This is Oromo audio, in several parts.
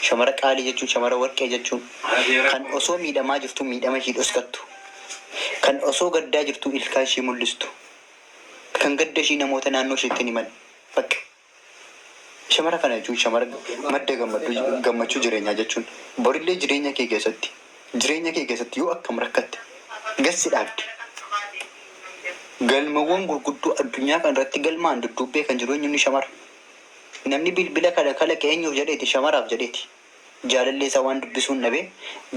shamara qaalii jechuun shamara warqee jechuun kan osoo miidhamaa jirtu miidhama ishii dhoskattu, kan osoo gaddaa jirtu ilkaan ishii mul'istu, kan gadda ishii namoota naannoo isheetti himan bakka. Shamara kana jechuun shamara madda gammachuu jireenyaa jechuun borillee jireenya kee keessatti yoo akkam rakkatte gassi dhaabde galmawwan gurguddoo addunyaa kana irratti galmaan duddubbee kan jiru eenyuun shamara. Namni bilbila kana kalaqe eenyuuf jedheeti? Shamaraaf jedheeti. Jaalallee isaa waan dubbisuun dhabee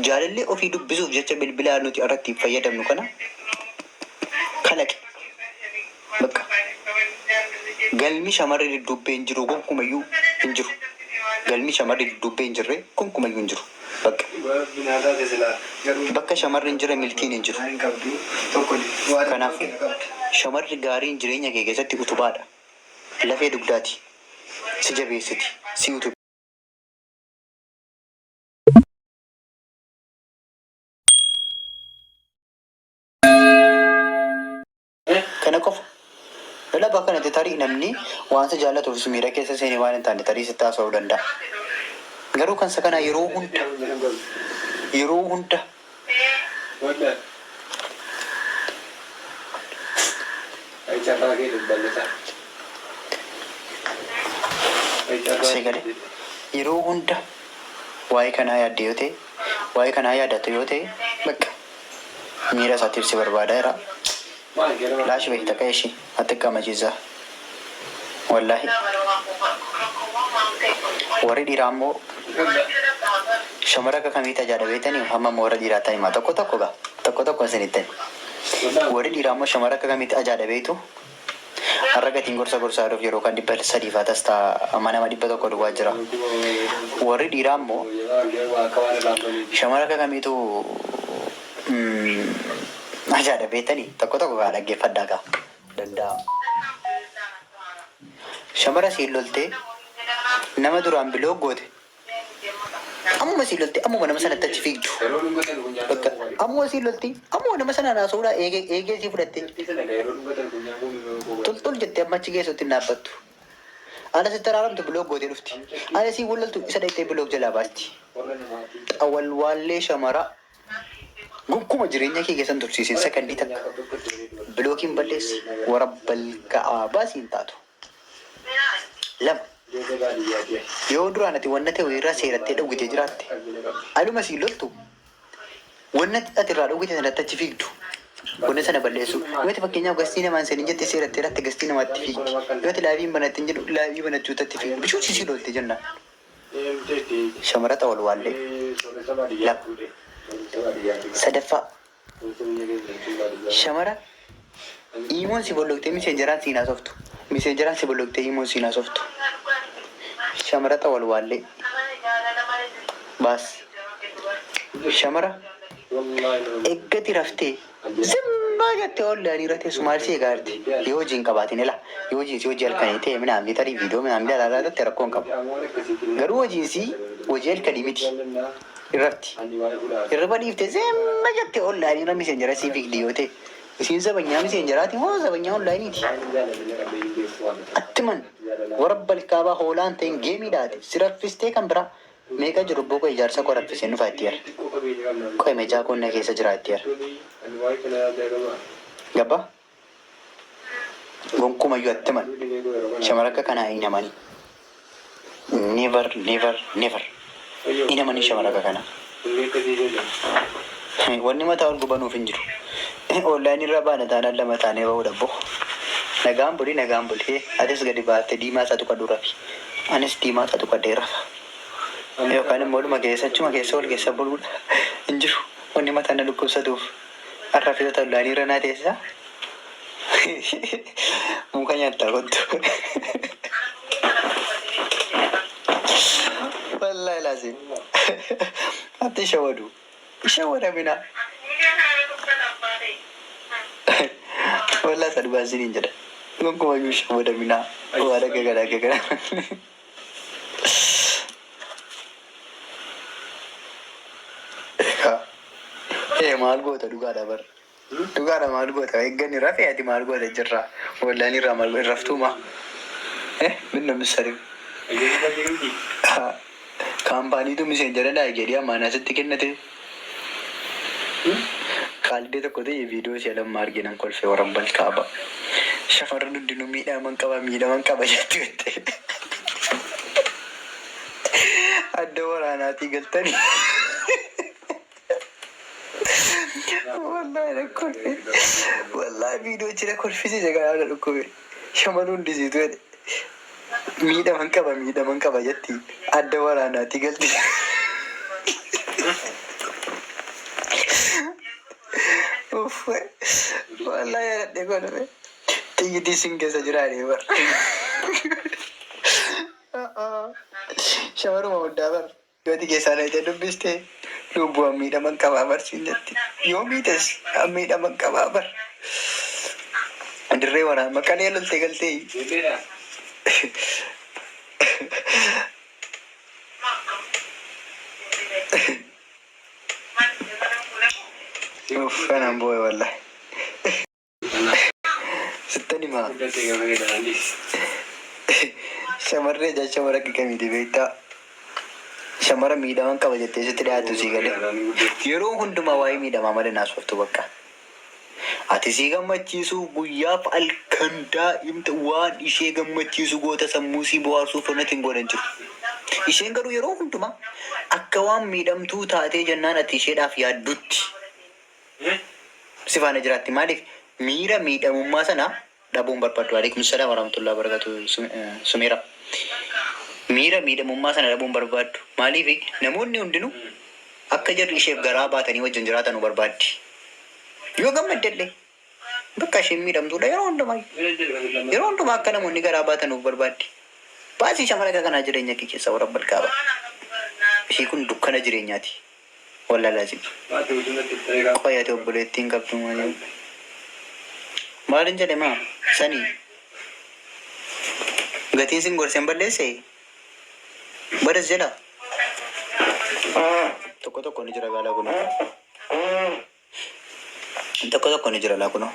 jaalallee ofii dubbisuuf jecha bilbilaa nuti irratti fayyadamnu kana kalaqe bakka. Galmi shamarri duddubbee hin jiru gonkumayyuu hin jiru. Galmi shamarri duddubbee hin jirre gonkumayyuu hin jiru bakka. Bakka shamarri hin jirre milkiin hin jiru. Kanaaf shamarri gaariin jireenya kee keessatti utubaadha. Lafee dugdaati. Si jabeessiti. Si utuba. Kana qofa. Lala bakka natti tarii namni waan isa jaallatuuf miira keessa seenee waan hin taane tarii sitti haasa'uu danda'a. Garuu kan isa kana yeroo hunda yeroo hunda waa'ee kanaa yaadde yoo ta'e, waa'ee kanaa yaadatu yoo ta'e bakka miira isaatiif si barbaada jira. Laashi beekta qe'ee ishii ati qamachiisa. Wallaahi warri dhiiraa immoo shamara akka kamii tajaajila beektanii hamma warra dhiiraa ta'an himaa tokko tokko isinitti. Warri dhiiraa immoo shamara akka kamii tajaajila beektu har'a gatiin gorsaa dhuuf yeroo kan 300 faatas ta'a nama 100 duwwaa jira. Warri dhiiraa immoo shamara akka kamiitu tajaajila beektanii tokko gaa dhaggeeffadhaa gaa danda'a. Shamara siin loltee nama duraan biloo goote ammuma siin loltee ammuma nama sanatti achi fiigdu ammuma siin loltee ammuma nama sana naasuudha eegee sii fudhattee toltol jettee amma achi geessutti hin dhaabbattu. Ana sitti araaramtu biloo gootee dhufti. Ana sii wallaltu isa dhaqxee biloo jalaa baasti. Xawalwaallee shamara gonkumaa jireenya kee keessan tursiisin sakandii takka bilookiin balleessi warra balka'aa baasiin taatu. Lama yoo duraan ati wanna ta'e irraa seerattee dhowwitee jiraatte aduma siin loltu wanna ati irraa dhowwite sanatti achi fiigdu wanna sana balleessu. Yoo ati fakkeenyaaf gastii namaan seenin jette seerattee irratti gastii namaatti fiigdi. Yoo ati laabii banatti hin jedhu laabii banachuutatti fiigdu bishuun sisii lolte jennaan. Shamara xawalwaallee lama. Sadaffaa shamara imoon si bolloktee miseenjeraan siin haasoftu. Miseenjeraan si bolloktee imoon siin haasoftu. Shamara xawalwaallee baas. Shamara eeggati raftee simmaa jettee oolanii raftee sumaalsii eegaarte yoo hojiin qabaatin ila yoo hojiinsi hojii halkanii ta'e minaan tarii viidiyoo minaan dhalaalaa irratti rakkoon qabu. Garuu hojiinsi hojii halkanii miti. Irratti irra dhiiftee simma jettee oolanii miseenjera sii fiigdi yoo ta'e isiin sabanyaa miseenjeraati moo sabanyaa oolaaniiti? Attiman warra balkaabaa hoolaan ta'in geemiidhaati si raffistee kan biraa meeqa jiru boqoo ijaarsa koo raffisee dhufaa itti jira. Qo'e meechaa qonna keessa jira itti jira. Gabaa gonkumayyuu attiman shamara akka kanaa hin amani. Never. Ina mani shamara akka kana. Wanni mataa ol gubanuuf hin jiru. Online irra baana taanaan lama taanee bahuu dhabbo. Nagaan bulii. Atis gadi baatte diimaa isaatu qaduu rafi. Anis diimaa isaatu qadee rafa. Yookaan immoo dhuma achuma keessa ol keessa buluudha. Hin jiru. Wanni mataan na dhukkubsatuuf. Har'a filata online irra naa teessisaa. Muka nyaattaa kottu. Wallahi lazim. Ati shawadu. Shawada mina. Wallahi sadubaa siniin jedha. Gonkumayyuu shawada mina. Waa dhagagara. Maal goota dhugaadha bar. Dhugaadha maal goota. Eegganni rafee ati maal goota jirra. Wallahi irraa maal goota raftuuma. Minna misari. kaampaaniitu miseenjara naa jedhee ammaan asitti kennate. Qaalidee tokko ta'e viidiyoo ishee lammaa arginan kolfee warran balkaaba. Shamarran hundinuu miidhaman qaba jettee. Adda waraanaatii galtanii. Wallahi viidiyoo jira kolfisiise garaa dhukkube. Shamarran hundisiitu miidhaman qaba jetti. Adda waraanaatii galti. Wallahi yaadadhee godhame. Xiyyitii sin keessa jiraadhee bar. Shamaruma hundaa bar. Yooti keessaa dhaqee dubbiste lubbuun miidhaman qabaa barsiin jetti. Yoo miites miidhaman qabaa bar. Dirree waraana maqalee loltee galtee. Kanaan boo'e wallahi. Sittani maa. Shamarree jecha warra kamiiti beektaa? Shamara miidhaman qaba jettee sitti dhiyaatu sii galee. Yeroo hundumaa waa'ee miidhamaa malee naasoftu bakka. Ati sii gammachiisu guyyaaf halkan daa'imta waan ishee gammachiisu goota sammuu sii bohaarsuuf wanti hin godhan jiru. Isheen garuu yeroo hundumaa akka waan miidhamtuu taatee jennaan ati isheedhaaf yaaddutti. Si faana jiraatti maaliif miira miidhamummaa sana dhabuun barbaaddu. Alaikum salaam warahmatullahi wabarakatuh. Sumeera. Miira miidhamummaa sana dhabuun barbaaddu. Maaliif namoonni hundinuu akka jarri isheef garaa baatanii wajjin jiraatan barbaaddi. Yoo gammaddellee bakka isheen miidhamtuudha yeroo hundumaa akka namoonni garaa baatanuuf barbaaddi. Baasii shamara kanaa jireenya kee keessa warra balkaaba. Ishee kun dukkana jireenyaati. Wallaalaaji. Qoyaate obboleettiin qabdu malee. Maalin jedhe maa sanii gatiin sin gorseen balleesse badas jedha. Tokko ni jira gaalaa kunoo. Tokko ni jira laa kunoo.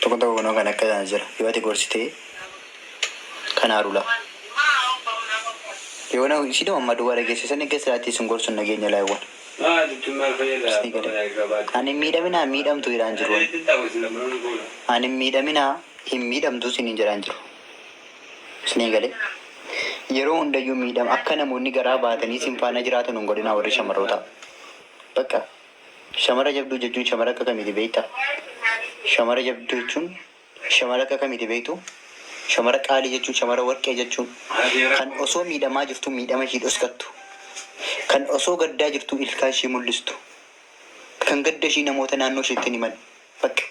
Tokko kunoo kan akka jira. Yoo ati gorsitee kan haarula. Yoo na ishii amma duwwaa dhageessisan keessatti sin gorsuun nageenya laayewwan. Ani miidhaminaa miidhamtu jedhaan jiru. Ani miidhaminaa hin miidhamtu sin hin jedhaan jiru. Isinii galee yeroo hundayyuu miidhama akka namoonni garaa baatanii sin faana jiraatan hin godhinaa warri shamarroota. Bakka shamara jabduu jechuun shamara akka kamiiti beektaa? Shamara jabduu jechuun shamara akka kamiiti beektu? Shamara qaalii jechuun shamara warqee jechuun kan osoo miidhamaa jirtu miidhama ishii dhoskattu. Kan osoo gaddaa jirtu ilkaan ishii mul'istu. Kan gadda ishii namoota naannoo isheetti himan. Bakka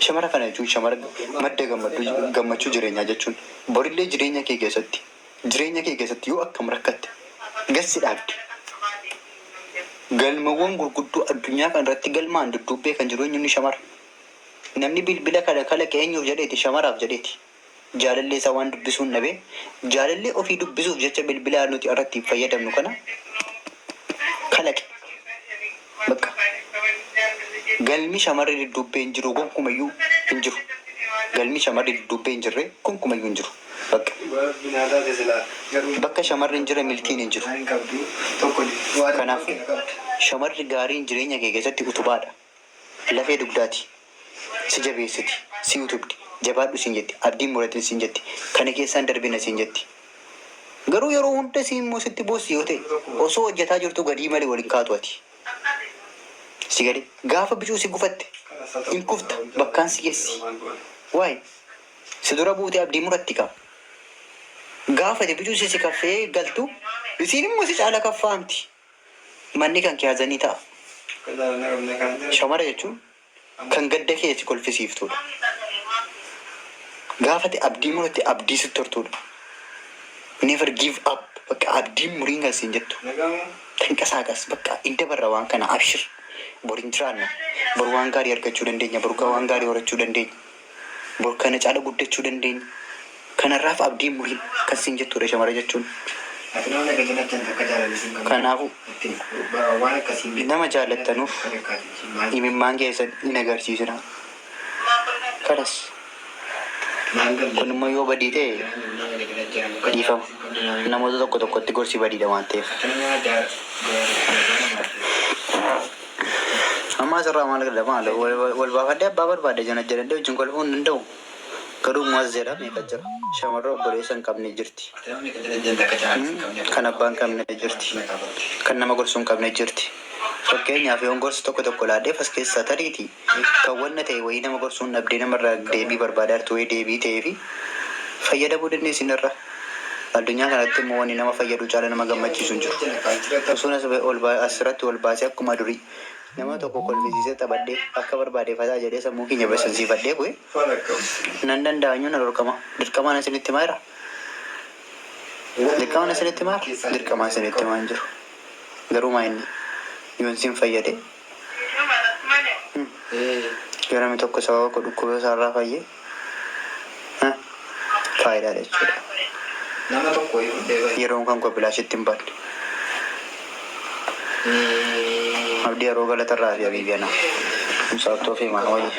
shamara kana jechuun shamara madda gammachuu jireenyaa jechuun borillee jireenya kee keessatti yoo akkam rakkatte gassi dhaabdi. Galmawwan gurguddoo addunyaa kana irratti galmaan dudduubbee kan jiru eenyuun shamara. Namni bilbila kana kalaqe eenyuuf jedheeti shamaraaf jedheeti. Jaalallee isaa waan dubbisuun dhabee jaalallee ofii dubbisuuf jecha bilbilaa nuti irratti fayyadamnu kana kalaqe. Bakka galmi shamarri dudduubbee hin jiru gonkumayyuu hin jiru. Galmi shamarri dudduubbee hin jirre gonkumayyuu hin jiru. Bakka shamarri hin jirre milkiin hin jiru. Kanaaf shamarri gaariin jireenya kee keessatti utubaadha. Lafee dugdaati. Si jabeessiti. Si utubdi. Jabaadhu siin jetti. Abdiin muratin siin jetti. Kana keessaan darbina siin jetti. Garuu yeroo hunda si immoo sitti boossi yoo ta'e osoo hojjetaa jirtu gadii malee waliin kaatu ati. Si gadi gaafa bicuu si gufatte hin kufta bakkaan si geessi. Waa'ee si dura buutee abdii muratti qaba. Gaafa bicuu si kaffee galtu isiin immoo si caala kaffaamti. Manni kan kee hazanii ta'a. Shamara jechuun kan gadda kee si kolfisiiftudha. Gaafate abdii muratti abdii sitti hortudha. Never give up. Bakka abdiin muriin kan siin jettu. Tanqasaakas bakka inda barra waan kana abshir. Boriin jiraanna. Bor waan gaarii argachuu dandeenya. Bor waan gaarii horachuu dandeenya. Bor kana caala guddachuu dandeenya. Kanarraaf abdiin muriin kan siin jettudha shamara jechuun. Kanaafuu nama jaallattanuuf imimmaan keessan hin agarsiisina. Kanas Kun immoo yoo badii ta'e dhiifama. Namoota tokko tokkotti gorsi badiidha waan ta'eef. Amma asirraa maal godha maal wal baafadhee abbaa barbaade jana jedhanii wajjin kolfuu hin danda'u. Garuu maas jedha meeqa jira. Shamarra obboleessa hin qabne jirti. Kan abbaa hin qabne jirti. Kan nama gorsuu hin qabne jirti. Fakkeenyaaf yoon gorsi tokko tokko laadheef as keessaa tariiti. Kan wanna ta'e wayii nama gorsuu hin dhabdee namarraa deebii barbaadaa jirtu wayii deebii ta'ee fi fayyadamuu dandeessin irra. Addunyaa kanatti immoo wanni nama fayyadu caala nama gammachiisu hin jiru. Akkasumas asirratti ol baasee akkuma durii nama tokko kolfisiisee taphadhee akka barbaade fataa jedhee sammuu keenya bashannansiifadhee bu'e nan danda'anyu na dorqama. Dirqamaan asinitti maara. Dirqamaan asinitti maara. Dirqamaan asinitti maan jiru. Garuu maa inni yoon siin fayyade yoo namni tokko sababa dhukkubee isaarraa fayyee faayidaa jechuudha. Yeroon kan bilaashitti hin badne. Abdii yeroo galatarraa fi abiibiyanaa. Musaabtoo fi maan wayii.